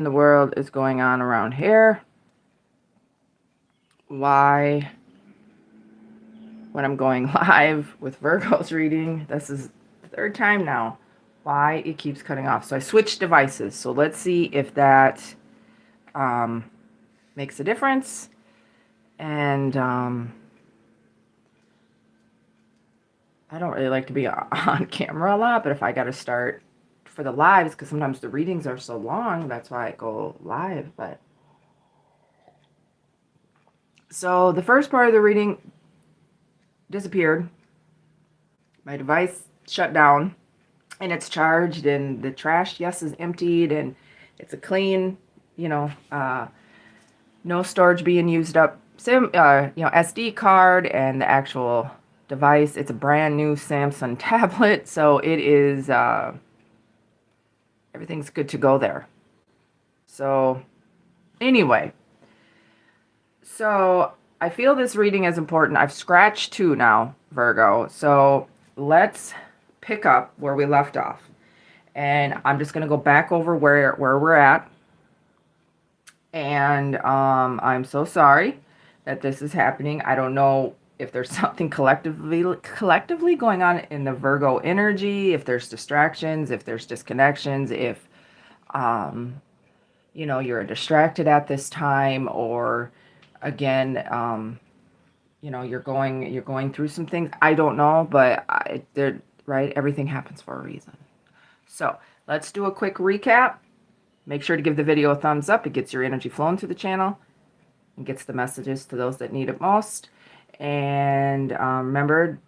in the world is going on around here? Why, when I'm going live with Virgo's reading, this is the third time now, why it keeps cutting off. So I switched devices. So let's see if that makes a difference. And I don't really like to be on camera a lot, but if I got to start for the lives, because sometimes the readings are so long, that's why I go live. But so the first part of the reading disappeared. My device shut down and it's charged, and the trash, yes, is emptied, and it's a clean, no storage being used up. SD card and the actual device. It's a brand new Samsung tablet, so it is, everything's good to go there. So anyway, so I feel this reading is important. I've scratched 2 now, Virgo. So let's pick up where we left off. And I'm just going to go back over where we're at. And I'm so sorry that this is happening. I don't know if there's something collectively going on in the Virgo energy, if there's distractions, if there's disconnections, if you're distracted at this time, or again, you're going through some things. I don't know, but right, everything happens for a reason. So let's do a quick recap. Make sure to give the video a thumbs up. It gets your energy flowing through the channel and gets the messages to those that need it most. And remember,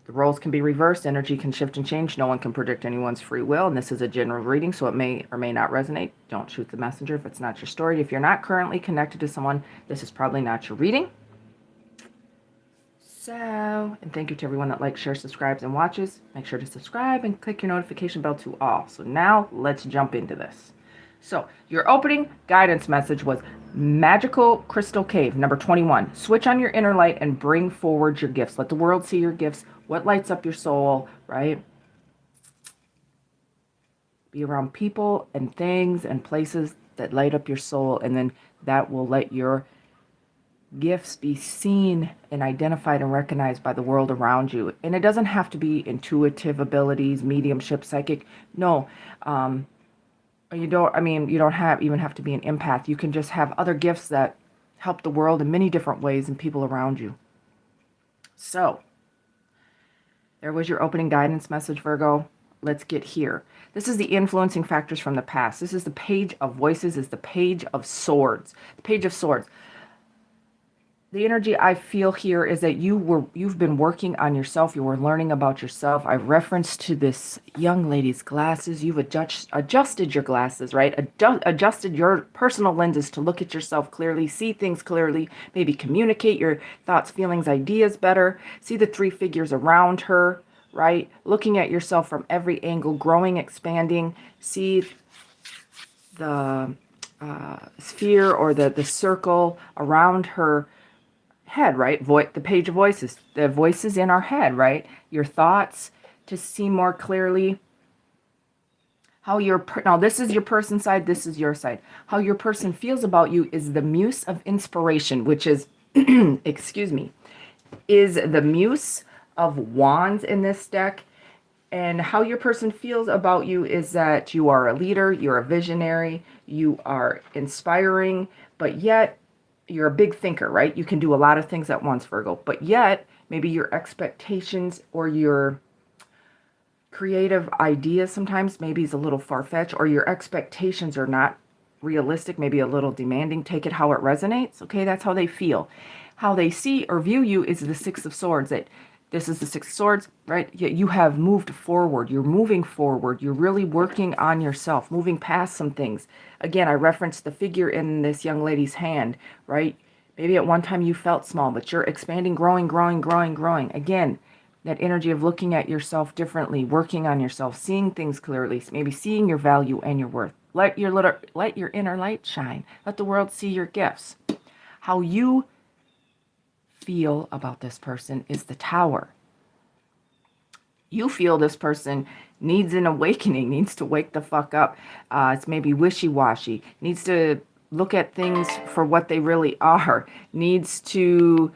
the roles can be reversed. Energy can shift and change. No one can predict anyone's free will. And this is a general reading, so it may or may not resonate. Don't shoot the messenger if it's not your story. If you're not currently connected to someone, this is probably not your reading. So, and thank you to everyone that likes, shares, subscribes, and watches. Make sure to subscribe and click your notification bell to all. So now let's jump into this. So your opening guidance message was Magical Crystal Cave, number 21. Switch on your inner light and bring forward your gifts. Let the world see your gifts. What lights up your soul, right? Be around people and things and places that light up your soul, and then that will let your gifts be seen and identified and recognized by the world around you. And it doesn't have to be intuitive abilities, mediumship, psychic. No, you don't even have to be an empath. You can just have other gifts that help the world in many different ways and people around you. So there was your opening guidance message, Virgo. Let's get here. This is the influencing factors from the past. This is the Page of Voices, is the Page of Swords. The Page of Swords. The energy I feel here is that you've been working on yourself. You were learning about yourself. I referenced to this young lady's glasses. You've adjusted your glasses, right? Adjusted your personal lenses to look at yourself clearly, see things clearly, maybe communicate your thoughts, feelings, ideas better. See the 3 figures around her, right? Looking at yourself from every angle, growing, expanding. See the sphere or the circle around her head, right? The Page of Voices, the voices in our head, right? Your thoughts to see more clearly how now this is your person side, this is your side. How your person feels about you is the Muse of Inspiration, which is excuse me, is the Muse of Wands in this deck. And how your person feels about you is that you are a leader, you're a visionary, you are inspiring, but yet you're a big thinker, right? You can do a lot of things at once, Virgo, but yet maybe your expectations or your creative ideas sometimes maybe is a little far-fetched, or your expectations are not realistic, maybe a little demanding. Take it how it resonates. Okay, that's how they feel. How they see or view you is the Six of Swords. This is the Six of Swords, right? You have moved forward. You're moving forward. You're really working on yourself, moving past some things. Again, I referenced the figure in this young lady's hand, right? Maybe at one time you felt small, but you're expanding, growing. Again, that energy of looking at yourself differently, working on yourself, seeing things clearly, maybe seeing your value and your worth. Let your inner light shine. Let the world see your gifts. How you feel about this person is the Tower. You feel this person needs an awakening, needs to wake the fuck up. It's maybe wishy-washy, needs to look at things for what they really are, needs to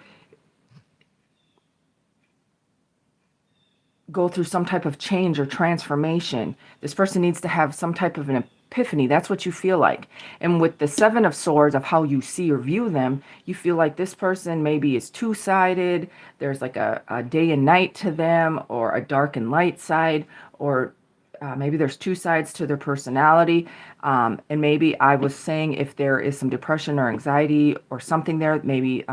go through some type of change or transformation. This person needs to have some type of an epiphany. That's what you feel like. And with the Seven of Swords of how you see or view them, you feel like this person maybe is two-sided. There's like a day and night to them, or a dark and light side, or maybe there's two sides to their personality. And maybe I was saying if there is some depression or anxiety or something there, maybe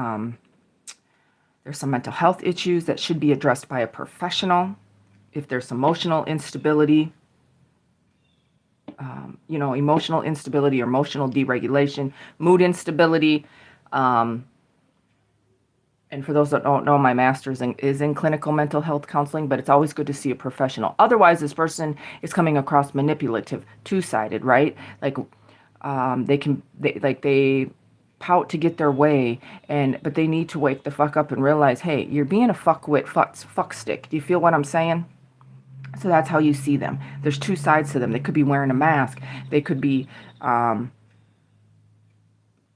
there's some mental health issues that should be addressed by a professional. If there's emotional instability, emotional instability or emotional deregulation, mood instability. And for those that don't know, my master's is in clinical mental health counseling, but it's always good to see a professional. Otherwise, this person is coming across manipulative, two-sided, right? Like they pout to get their way, but they need to wake the fuck up and realize, hey, you're being a fuckwit, fuck stick. Do you feel what I'm saying? So that's how you see them. There's two sides to them. They could be wearing a mask. They could be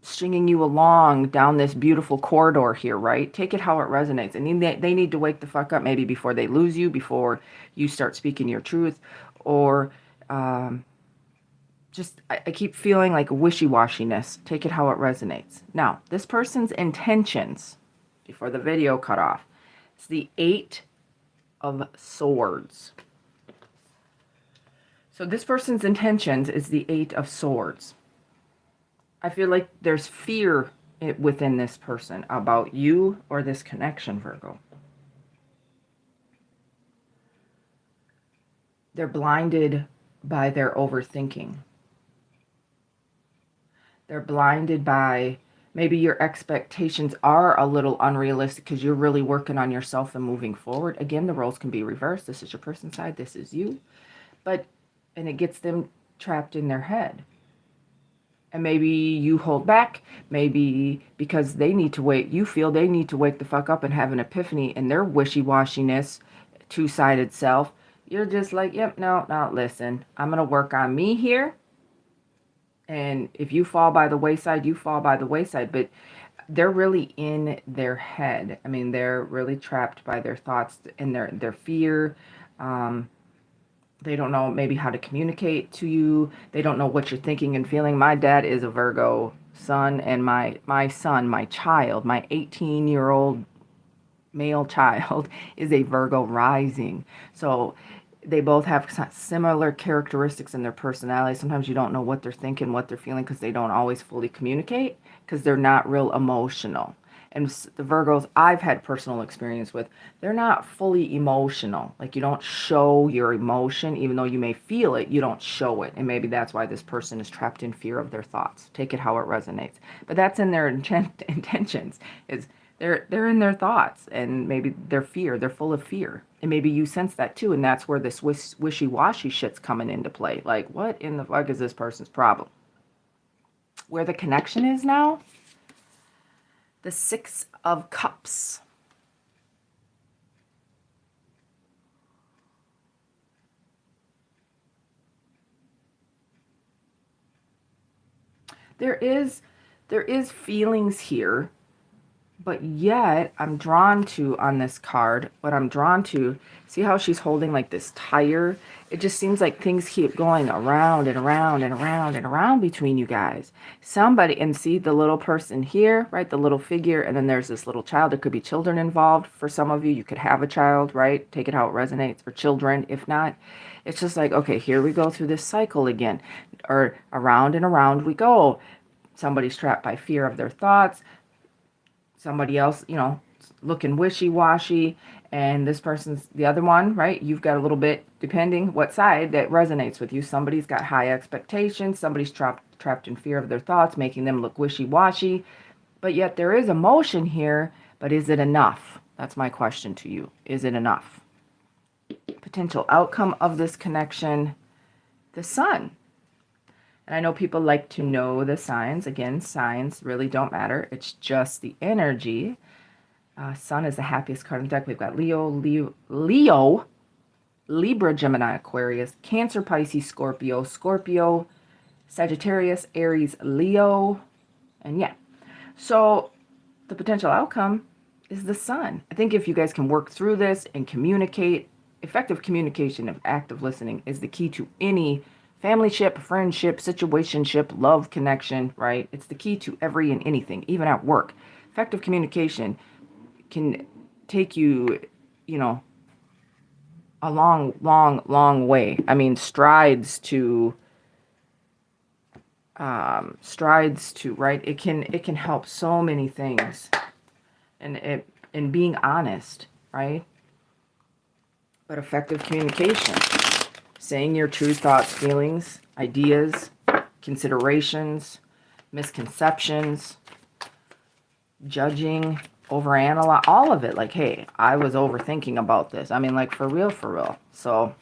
stringing you along down this beautiful corridor here, right? Take it how it resonates. And they need to wake the fuck up maybe before they lose you, before you start speaking your truth, or I keep feeling like wishy-washiness. Take it how it resonates. Now, this person's intentions, before the video cut off, it's the Eight of Swords. So this person's intentions is the Eight of Swords. I feel like there's fear within this person about you or this connection, Virgo. They're blinded by their overthinking. They're blinded by maybe your expectations are a little unrealistic because you're really working on yourself and moving forward. Again, the roles can be reversed. This is your person's side. This is you. And it gets them trapped in their head. And maybe you hold back, maybe because you feel they need to wake the fuck up and have an epiphany in their wishy-washiness, two-sided self. You're just like, yep, no, listen, I'm going to work on me here. And if you fall by the wayside, you fall by the wayside. But they're really in their head. I mean, they're really trapped by their thoughts and their fear. They don't know maybe how to communicate to you. They don't know what you're thinking and feeling. My dad is a Virgo sun, and my son, my child, my 18-year-old male child is a Virgo rising. So they both have similar characteristics in their personality. Sometimes you don't know what they're thinking, what they're feeling, because they don't always fully communicate, because they're not real emotional. And the Virgos I've had personal experience with, they're not fully emotional. Like, you don't show your emotion, even though you may feel it, you don't show it. And maybe that's why this person is trapped in fear of their thoughts. Take it how it resonates. But that's in their intentions. They're in their thoughts, and maybe they're full of fear. And maybe you sense that too, and that's where this wishy-washy shit's coming into play. Like, what in the fuck is this person's problem? Where the connection is now? The Six of Cups. There is feelings here, but yet I'm drawn to, on this card, see how she's holding like this tire? It just seems like things keep going around and around and around and around between you guys. And see the little person here, right? The little figure, and then there's this little child. There could be children involved. For some of you, you could have a child, right? Take it how it resonates. Or children. If not, it's just like, okay, here we go through this cycle again. Or around and around we go. Somebody's trapped by fear of their thoughts. Somebody else, looking wishy-washy, and this person's the other one, right? You've got a little bit, depending what side, that resonates with you. Somebody's got high expectations. Somebody's trapped in fear of their thoughts, making them look wishy-washy. But yet there is emotion here, but is it enough? That's my question to you. Is it enough? Potential outcome of this connection, the Sun. And I know people like to know the signs. Again, signs really don't matter. It's just the energy. Sun is the happiest card in the deck. We've got Leo, Libra, Gemini, Aquarius, Cancer, Pisces, Scorpio, Sagittarius, Aries, Leo. And yeah, so the potential outcome is the Sun. I think if you guys can work through this and communicate, effective communication of active listening is the key to any familyship, friendship, situationship, love, connection, right? It's the key to every and anything, even at work. Effective communication can take you, you know, a long way. I mean, strides to, right? It can help so many things. And being honest, right? But effective communication, saying your true thoughts, feelings, ideas, considerations, misconceptions, judging, overanalyze, all of it. Like, hey, I was overthinking about this. I mean, like, for real. So,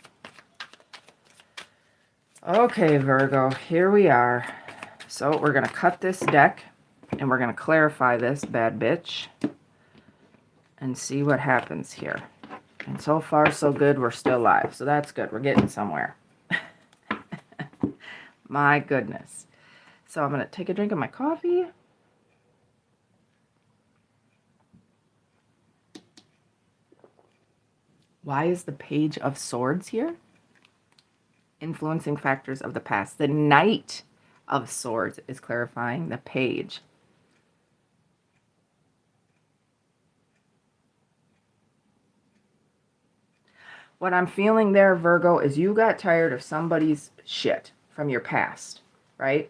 okay, Virgo, here we are. So we're going to cut this deck and we're going to clarify this bad bitch and see what happens here. And so far, so good. We're still live. So that's good. We're getting somewhere. My goodness. So I'm going to take a drink of my coffee. Why is the Page of Swords here? Influencing factors of the past. The Knight of Swords is clarifying the Page. What I'm feeling there, Virgo, is you got tired of somebody's shit from your past, right?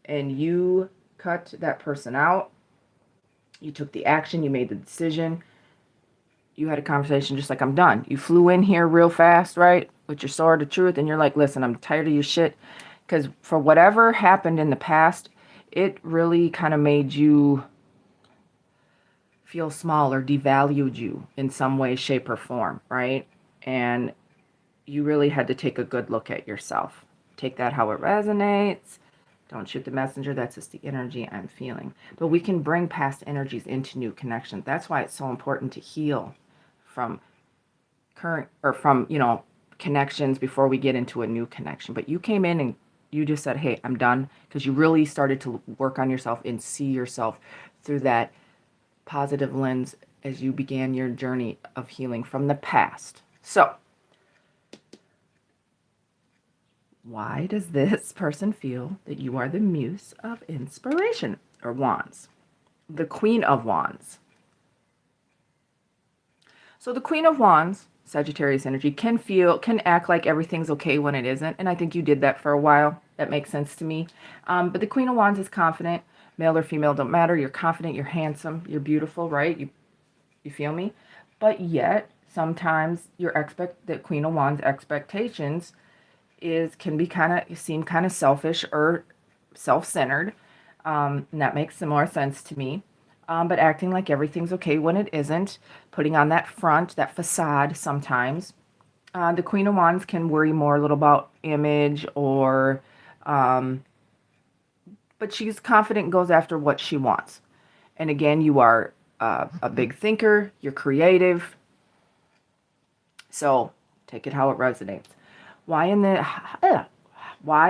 And you cut that person out. You took the action. You made the decision. You had a conversation just like, I'm done. You flew in here real fast, right? With your sword of truth. And you're like, listen, I'm tired of your shit. Because for whatever happened in the past, it really kind of made you feel small or devalued you in some way, shape, or form, right? And you really had to take a good look at yourself. Take that how it resonates. Don't shoot the messenger. That's just the energy I'm feeling. But we can bring past energies into new connections. That's why it's so important to heal from current or from, connections before we get into a new connection. But you came in and you just said, hey, I'm done, because you really started to work on yourself and see yourself through that positive lens as you began your journey of healing from the past. So, why does this person feel that you are the muse of inspiration or wands? The Queen of Wands. So the Queen of Wands, Sagittarius energy, can act like everything's okay when it isn't. And I think you did that for a while. That makes sense to me. But the Queen of Wands is confident. Male or female, don't matter. You're confident, you're handsome, you're beautiful, right? You feel me? But yet, sometimes the Queen of Wands expectations can seem kind of selfish or self-centered. And that makes some more sense to me. But acting like everything's okay when it isn't, putting on that front, that facade sometimes. The Queen of Wands can worry more a little about image or, but she's confident and goes after what she wants. And again, you are a big thinker, you're creative. So take it how it resonates. Why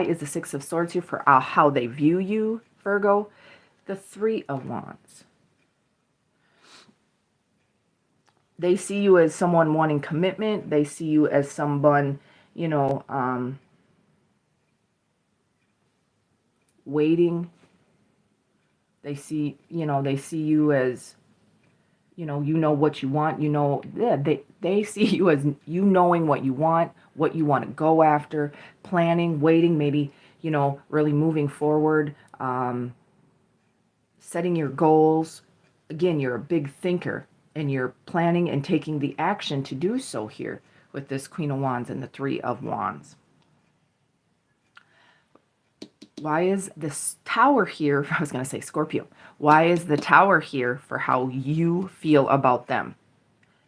is the Six of Swords here for how they view you, Virgo? The Three of Wands. They see you as someone wanting commitment. They see you as someone, waiting. They see you as, what you want, they see you as you knowing what you want to go after, planning, waiting, maybe, really moving forward, setting your goals. Again, you're a big thinker and you're planning and taking the action to do so here with this Queen of Wands and the Three of Wands. Why is this Tower here? I was going to say Scorpio. Why is the Tower here for how you feel about them?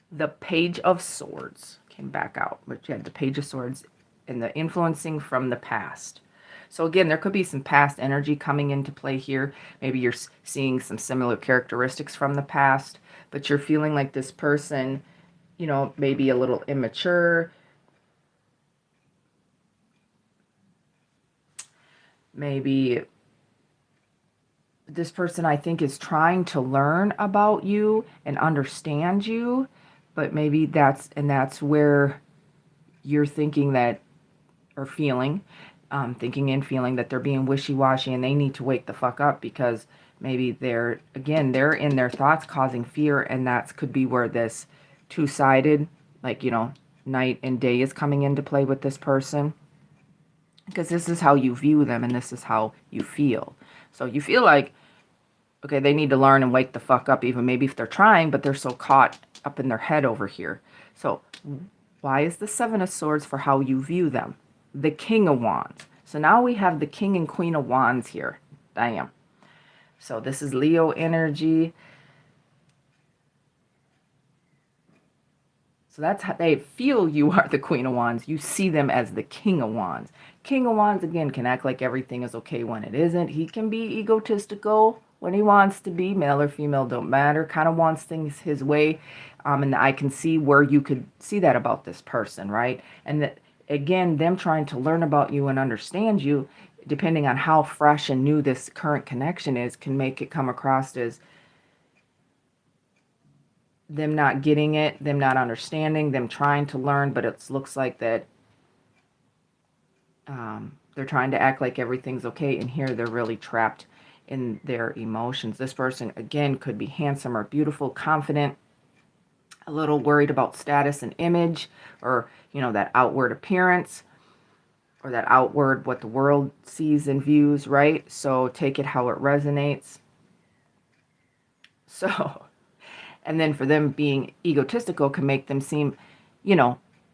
The Page of Swords came back out, but you had the Page of Swords and the influencing from the past. So again, there could be some past energy coming into play here. Maybe you're seeing some similar characteristics from the past, but you're feeling like this person, maybe a little immature, maybe this person, I think, is trying to learn about you and understand you, but maybe that's where you're thinking that, or feeling, thinking and feeling that they're being wishy-washy and they need to wake the fuck up, because maybe they're in their thoughts causing fear, and that could be where this two-sided, like, night and day is coming into play with this person, because this is how you view them and this is how you feel. So you feel like, okay, they need to learn and wake the fuck up, even maybe if they're trying, but they're so caught up in their head over here. So why is the Seven of Swords for how you view them? The King of Wands. So now we have the King and Queen of Wands here. Damn. So this is Leo energy. So that's how they feel you are the Queen of Wands. You see them as the King of Wands. King of Wands, again, can act like everything is okay when it isn't. He can be egotistical when he wants to be. Male or female, don't matter. Kind of wants things his way. And I can see where you could see that about this person, right? And that, again, them trying to learn about you and understand you, depending on how fresh and new this current connection is, can make it come across as them not getting it, them not understanding, them trying to learn, but it looks like that they're trying to act like everything's okay, and here they're really trapped in their emotions. This person, again, could be handsome or beautiful, confident, a little worried about status and image, or, that outward appearance, or that outward, what the world sees and views, right? So take it how it resonates. So, and then for them being egotistical can make them seem,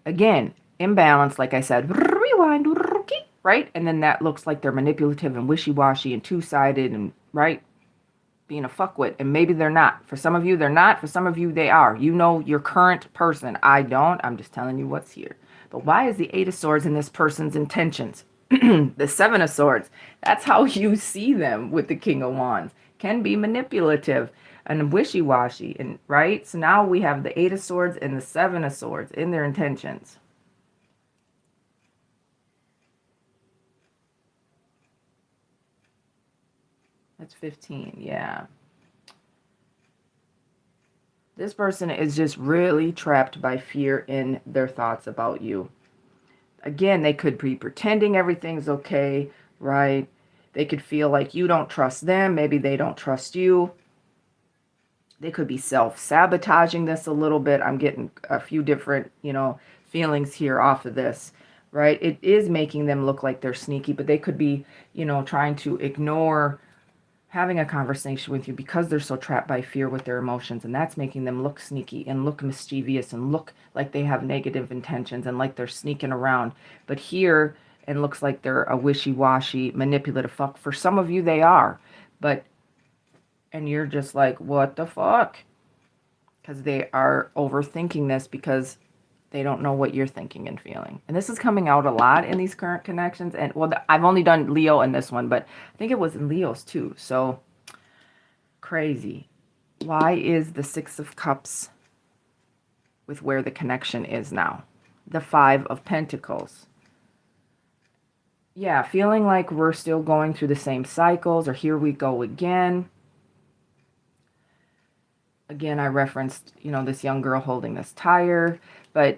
again, imbalanced, like I said, rewind, right? And then that looks like they're manipulative and wishy-washy and two-sided and, right, being a fuckwit. And maybe they're not. For some of you, they're not. For some of you, they are. You know your current person. I don't. I'm just telling you what's here. But why is the Eight of Swords in this person's intentions? The Seven of Swords. That's how you see them with the King of Wands. Can be manipulative and wishy-washy, and right? So now we have the Eight of Swords and the Seven of Swords in their intentions. That's 15, yeah. This person is just really trapped by fear in their thoughts about you. Again, they could be pretending everything's okay, right? They could feel like you don't trust them. Maybe they don't trust you. They could be self-sabotaging this a little bit. I'm getting a few different, feelings here off of this, right? It is making them look like they're sneaky, but they could be, trying to ignore having a conversation with you because they're so trapped by fear with their emotions, and that's making them look sneaky and look mischievous and look like they have negative intentions and like they're sneaking around. But here, it looks like they're a wishy-washy, manipulative fuck. For some of you, they are, and you're just like, what the fuck? Because they are overthinking this because they don't know what you're thinking and feeling. And this is coming out a lot in these current connections. And, well, I've only done Leo in this one, but I think it was in Leo's too. So, crazy. Why is the Six of Cups with where the connection is now? The Five of Pentacles. Yeah, feeling like we're still going through the same cycles, or here we go again. Again, I referenced, this young girl holding this tire, but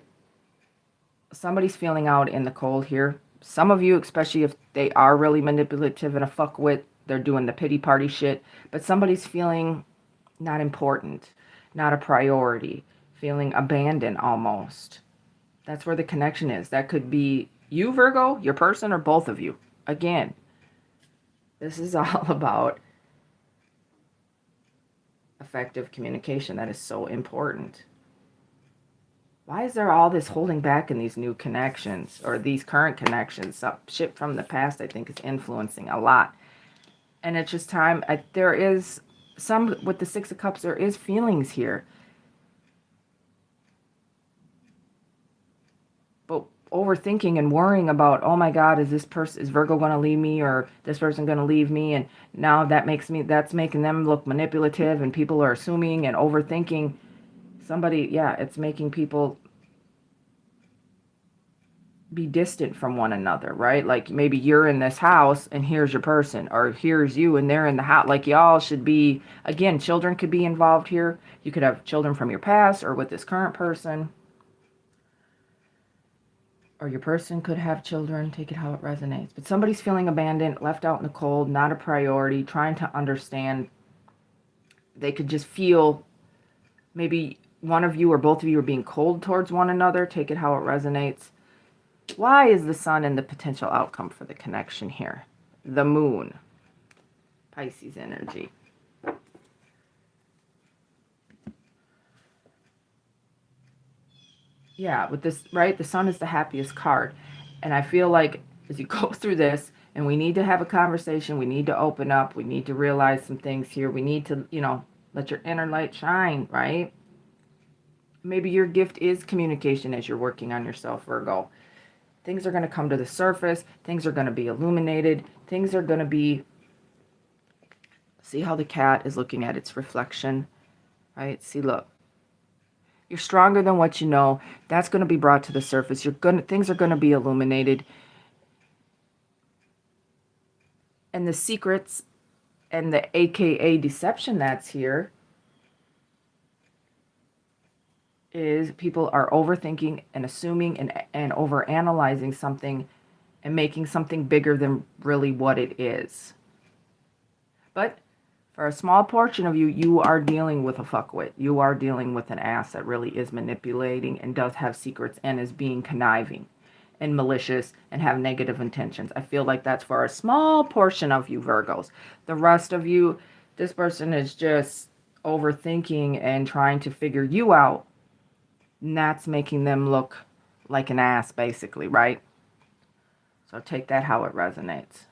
somebody's feeling out in the cold here. Some of you, especially if they are really manipulative and a fuckwit, they're doing the pity party shit, but somebody's feeling not important, not a priority, feeling abandoned almost. That's where the connection is. That could be you, Virgo, your person, or both of you. Again, this is all about effective communication. That is so important. Why is there all this holding back in these new connections, or these current connections? Some shit from the past, I think, is influencing a lot. And it's just time. There is some, with the Six of Cups, there is feelings here. But overthinking and worrying about, oh my God, is Virgo going to leave me, or this person going to leave me? And now that's making them look manipulative, and people are assuming and overthinking. It's making people be distant from one another, right? Like maybe you're in this house and here's your person, or here's you and they're in the house. Like y'all should be, again, children could be involved here. You could have children from your past or with this current person. Or your person could have children, take it how it resonates. But somebody's feeling abandoned, left out in the cold, not a priority, trying to understand. They could just feel maybe one of you or both of you are being cold towards one another, take it how it resonates. Why is the sun and the potential outcome for the connection here? The moon, Pisces energy. Yeah, with this, right? The sun is the happiest card. And I feel like as you go through this, and we need to have a conversation, we need to open up, we need to realize some things here. We need to, let your inner light shine, right? Maybe your gift is communication as you're working on yourself, Virgo. Things are going to come to the surface. Things are going to be illuminated. Things are going to be... See how the cat is looking at its reflection, right? See, look. You're stronger than what you know. That's going to be brought to the surface. Things are going to be illuminated. And the secrets and the AKA deception that's here is people are overthinking and assuming and overanalyzing something and making something bigger than really what it is. But for a small portion of you, you are dealing with a fuckwit. You are dealing with an ass that really is manipulating and does have secrets and is being conniving and malicious and have negative intentions. I feel like that's for a small portion of you, Virgos. The rest of you, this person is just overthinking and trying to figure you out. And that's making them look like an ass, basically, right? So take that how it resonates.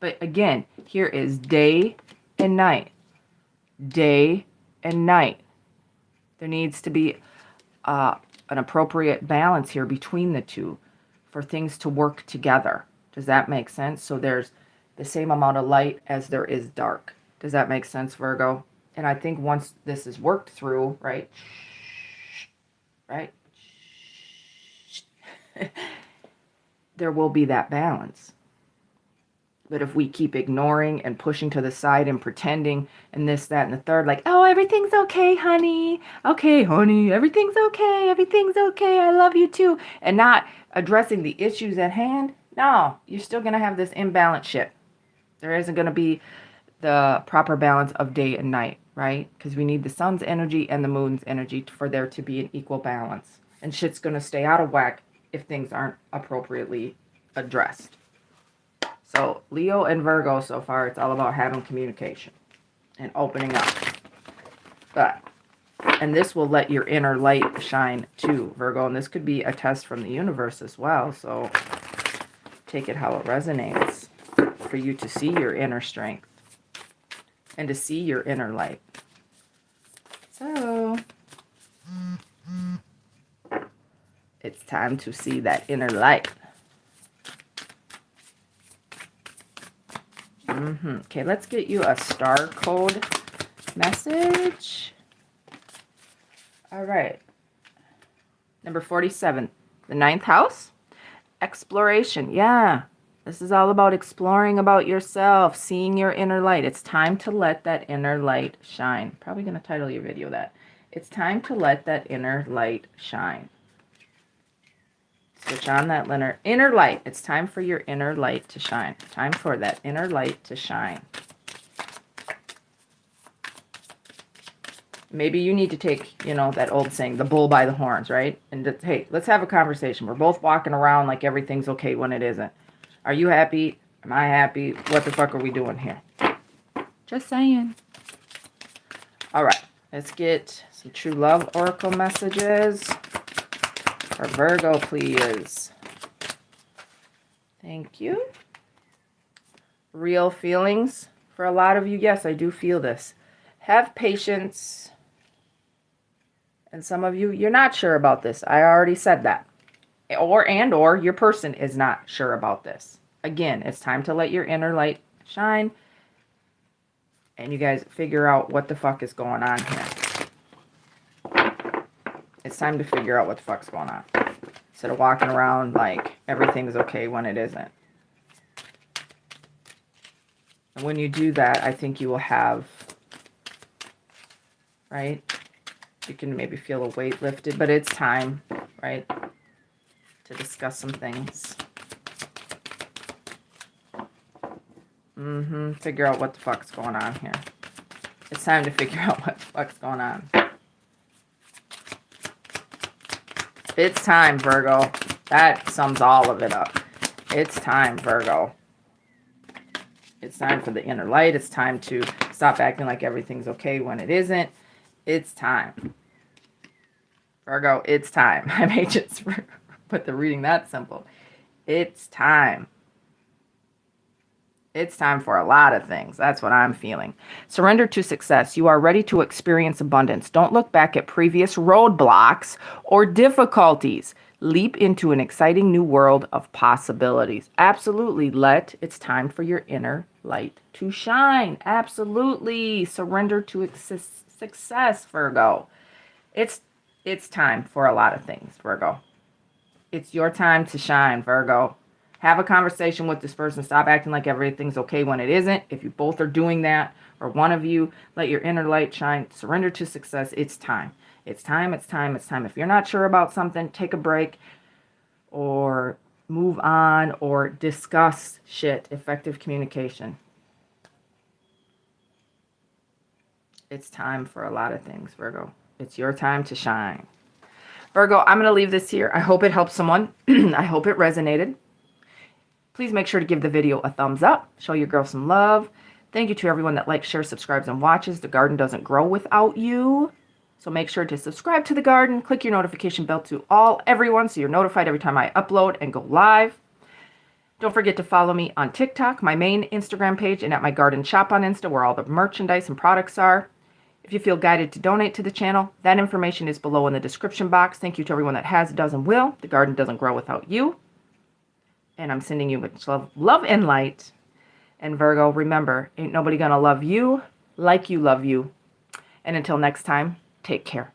But again, here is day and night. Day and night. There needs to be an appropriate balance here between the two for things to work together. Does that make sense? So there's the same amount of light as there is dark. Does that make sense, Virgo? And I think once this is worked through, right? There will be that balance. But if we keep ignoring and pushing to the side and pretending and this, that, and the third, like, oh, everything's okay, honey. Okay, honey, everything's okay. Everything's okay. I love you too. And not addressing the issues at hand. No, you're still going to have this imbalanced shit. There isn't going to be the proper balance of day and night, right? Because we need the sun's energy and the moon's energy for there to be an equal balance. And shit's going to stay out of whack if things aren't appropriately addressed. So Leo and Virgo so far, it's all about having communication and opening up. And this will let your inner light shine too, Virgo. And this could be a test from the universe as well. So take it how it resonates for you to see your inner strength and to see your inner light. So it's time to see that inner light. Okay, let's get you a star code message. All right. Number 47, the 9th house. Exploration. Yeah. This is all about exploring about yourself, seeing your inner light. It's time to let that inner light shine. Probably going to title your video that. It's time to let that inner light shine. Switch on that inner light. It's time for your inner light to shine. Time for that inner light to shine. Maybe you need to take, that old saying, the bull by the horns, right? And hey, let's have a conversation. We're both walking around like everything's okay when it isn't. Are you happy? Am I happy? What the fuck are we doing here? Just saying. All right. Let's get some true love oracle messages. For Virgo, please. Thank you. Real feelings. For a lot of you, yes, I do feel this. Have patience. And some of you, you're not sure about this. I already said that. Or your person is not sure about this. Again, it's time to let your inner light shine. And you guys figure out what the fuck is going on here. It's time to figure out what the fuck's going on. instead of walking around like everything's okay when it isn't. And when you do that, I think you will have, right? You can maybe feel a weight lifted, but it's time, right, to discuss some things. Figure out what the fuck's going on here. It's time to figure out what the fuck's going on. It's time, Virgo. That sums all of it up. It's time, Virgo. It's time for the inner light. It's time to stop acting like everything's okay when it isn't. It's time. Virgo, it's time. I may just put the reading that simple. It's time. It's time for a lot of things. That's what I'm feeling. Surrender to success. You are ready to experience abundance. Don't look back at previous roadblocks or difficulties. Leap into an exciting new world of possibilities. Absolutely. It's time for your inner light to shine. Absolutely. Surrender to success, Virgo. It's time for a lot of things, Virgo. It's your time to shine, Virgo. Have a conversation with this person. Stop acting like everything's okay when it isn't. If you both are doing that, or one of you, let your inner light shine. Surrender to success. It's time. It's time. It's time. It's time. If you're not sure about something, take a break or move on or discuss shit. Effective communication. It's time for a lot of things, Virgo. It's your time to shine. Virgo, I'm going to leave this here. I hope it helped someone. I hope it resonated. Please make sure to give the video a thumbs up. Show your girl some love. Thank you to everyone that likes, shares, subscribes, and watches. The garden doesn't grow without you. So make sure to subscribe to the garden. Click your notification bell to everyone so you're notified every time I upload and go live. Don't forget to follow me on TikTok, my main Instagram page, and at my garden shop on Insta where all the merchandise and products are. If you feel guided to donate to the channel, that information is below in the description box. Thank you to everyone that has, does, and will. The garden doesn't grow without you. And I'm sending you much love and light. And Virgo, remember, ain't nobody gonna love you like you love you. And until next time, take care.